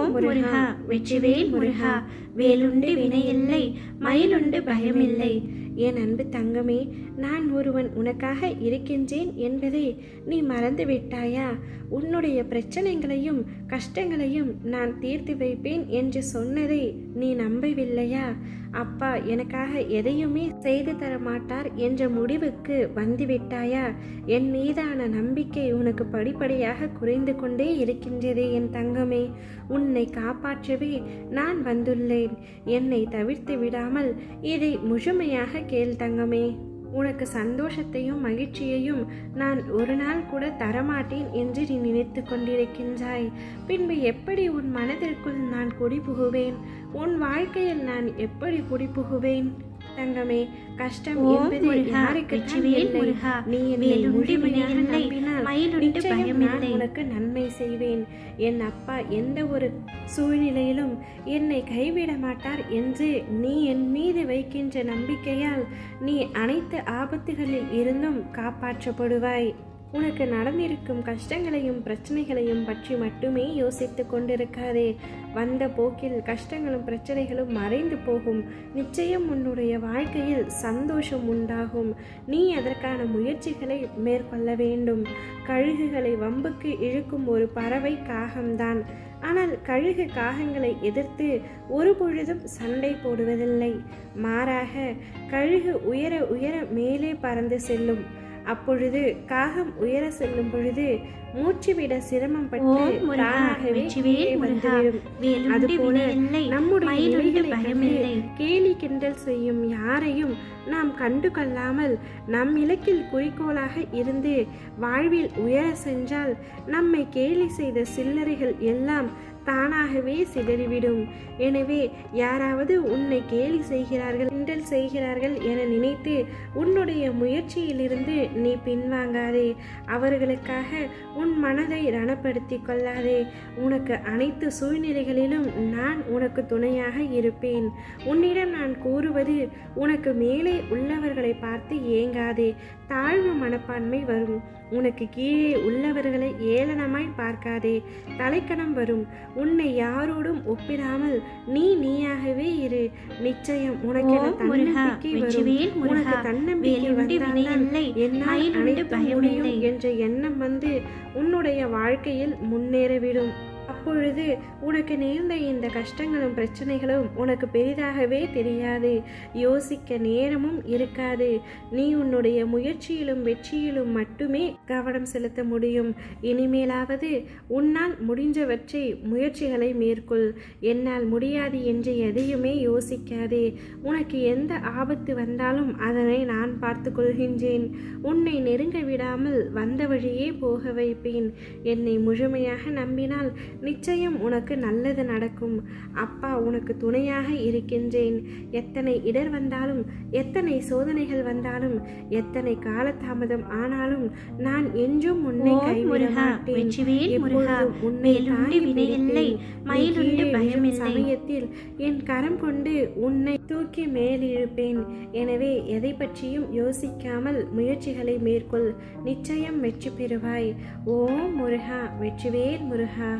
ஓம் முருகா வெற்றிவேல் முருகா. வேலுண்டு வினையில்லை, மயிலுண்டு பயமில்லை. என் அன்பு தங்கமே, நான் ஒருவன் உனக்காக இருக்கின்றேன் என்பதை நீ மறந்து விட்டாயா? உன்னுடைய பிரச்சனைகளையும் கஷ்டங்களையும் நான் தீர்த்து வைப்பேன் என்று சொன்னதை நீ நம்பவில்லையா? அப்பா எனக்காக எதையுமே செய்து தர மாட்டார் என்ற முடிவுக்கு வந்துவிட்டாயா? என் மீதான நம்பிக்கை உனக்கு படிப்படியாக குறைந்து கொண்டே இருக்கின்றதே என் தங்கமே. உன்னை காப்பாற்றவே நான் வந்துள்ளேன். என்னை தவிர்த்து விடாமல் இதை முழுமையாக கேள் தங்கமே. உனக்கு சந்தோஷத்தையும் மகிழ்ச்சியையும் நான் ஒரு நாள் கூட தரமாட்டேன் என்று நீ நினைத்து கொண்டிருக்கின்றாய். பின்பு எப்படி உன் மனதிற்குள் நான் குடிபுகுவேன்? உன் வாழ்க்கையில் நான் எப்படி குடிபுகுவேன்? தங்கமே, கஷ்டம் என்பது யாருக்கு நீ என்னை முழுமையாக நம்பினால் நிச்சயம் நான் உனக்கு நன்மை செய்வேன். என் அப்பா எந்த ஒரு சூழ்நிலையிலும் என்னை கைவிட மாட்டார் என்று நீ என் மீது வைக்கின்ற நம்பிக்கையால் நீ அனைத்து ஆபத்துகளில் இருந்தும் காப்பாற்றப்படுவாய். உனக்கு நடந்திருக்கும் கஷ்டங்களையும் பிரச்சனைகளையும் பற்றி மட்டுமே யோசித்து கொண்டிருக்காதே. வந்த போக்கில் கஷ்டங்களும் பிரச்சனைகளும் மறைந்து போகும். நிச்சயம் உன்னுடைய வாழ்க்கையில் சந்தோஷம் உண்டாகும். நீ அதற்கான முயற்சிகளை மேற்கொள்ள வேண்டும். கழுகுகளை வம்புக்கு இழுக்கும் ஒரு பறவை காகம்தான். ஆனால் கழுகு காகங்களை எதிர்த்து ஒரு பொழுதும் சண்டை போடுவதில்லை. மாறாக கழுகு உயர உயர மேலே பறந்து செல்லும். அப்பொழுது காகம் உயர செல்லும் பொழுது மூச்சுவிட சிரமம் பட்டு தானாகவே வந்துவிடும். அதுபோல நம்முடைய கேலி கிண்டல் செய்யும் யாரையும் நாம் கண்டு கொள்ளாமல் நம் இலக்கில் குறிக்கோளாக இருந்து வாழ்வில் உயர சென்றால் நம்மை கேலி செய்த சில்லறைகள் எல்லாம் தானாகவே சிதறிவிடும். எனவே யாராவது உன்னை கேலி செய்கிறார்கள், கிண்டல் செய்கிறார்கள் என நினைத்து உன்னுடைய முயற்சியிலிருந்து நீ பின்வாங்காதே. அவர்களுக்காக உன் மனதை ரணப்படுத்தி கொள்ளாதே. உனக்கு அனைத்து சூழ்நிலைகளிலும் நான் உனக்கு துணையாக இருப்பேன். உன்னிடம் நான் கூறுவது, உனக்கு மேலே உள்ளவர்களை பார்த்து ஏங்காதே. தாழ்வு மனப்பான்மை வரும். உனக்கு கீழே உள்ளவர்களை ஏளனமாய் பார்க்காதே. தலைக்கணம் வரும். உன்னை யாரோடும் ஒப்பிடாமல் நீயாகவே இரு. நிச்சயம் உனக்கு தன்னம்பிக்கை வரும். உனக்கு தன்னம்பிக்கை வந்தால் என்னால் அனைத்து முடியும் என்ற எண்ணம் வந்து உன்னுடைய வாழ்க்கையில் முன்னேறவிடும். அப்பொழுது உனக்கு நேர்ந்த இந்த கஷ்டங்களும் பிரச்சனைகளும் உனக்கு பெரிதாகவே தெரியாது. யோசிக்க நேரமும் இருக்காது. நீ உன்னுடைய முயற்சியிலும் வெற்றியிலும் மட்டுமே கவனம் செலுத்த முடியும். இனிமேலாவது உன்னால் முடிஞ்சவற்றை முயற்சிகளை மேற்கொள். என்னால் முடியாது என்று எதையுமே யோசிக்காதே. உனக்கு எந்த ஆபத்து வந்தாலும் அதனை நான் பார்த்து கொள்கின்றேன். உன்னை நெருங்க விடாமல் வந்த வழியே போக வைப்பேன். என்னை முழுமையாக நம்பினால் நிச்சயம் உனக்கு நல்லது நடக்கும். அப்பா உனக்கு துணையாக இருக்கின்றேன். எத்தனை இடர் வந்தாலும், எத்தனை சோதனைகள் வந்தாலும், எத்தனை காலதாமதம் ஆனாலும் நான் என்றும் உன்னை கைவிட மாட்டேன். உன்னை சமயத்தில் என் கரம் கொண்டு உன்னை தூக்கி மேலிழுப்பேன். எனவே எதை பற்றியும் யோசிக்காமல் முயற்சிகளை மேற்கொள். நிச்சயம் வெற்றி பெறுவாய். ஓம் முருகா வெற்றிவேல் முருகா.